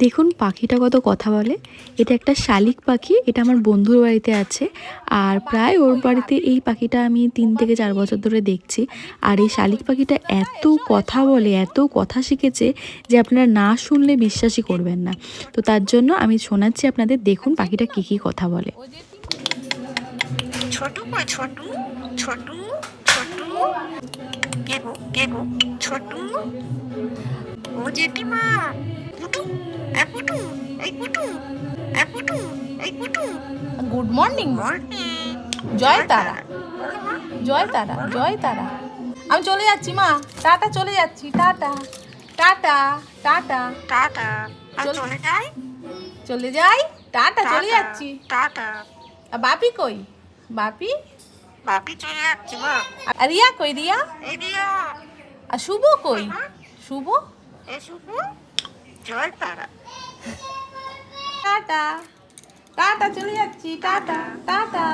দেখুন পাখিটা কত কথা বলে। এটা একটা শালিক পাখি, এটা আমার বন্ধুর বাড়িতে আছে। আর প্রায় ওর বাড়িতে এই পাখিটা আমি 3 থেকে 4 বছর ধরে দেখছি। আর এই শালিক পাখিটা এত কথা বলে, এত কথা শিখেছে যে আপনারা না শুনলে বিশ্বাসই করবেন না। তো তার জন্য আমি শোনাচ্ছি আপনাদের, দেখুন পাখিটা কী কী কথা বলে। ছোটু কই ছোটু ছোটু ছোটু কেগো কেগো ছোটু ও জেঠিমা পুটু পুটু এই পুটু পুটু এই পুটু। গুড মর্নিং, জয় তারা, জয় তারা, জয় তারা। আমি চলে যাচ্ছি মা, টাটা, চলে যাচ্ছি, টাটা টাটা টাটা টাটা। চলে যাই চলে যাই, টাটা, চলে যাচ্ছি। টাটা। আর বাপি কই? বাপি বাপি চলে যাচ্ছি মা। আর রিয়া কই? রিয়া এই দিয়া আর শুভ কই? শুভ এ শুভ জয় তারা। টাটা টাটা, চলে যাচ্ছি, টাটা টাটা।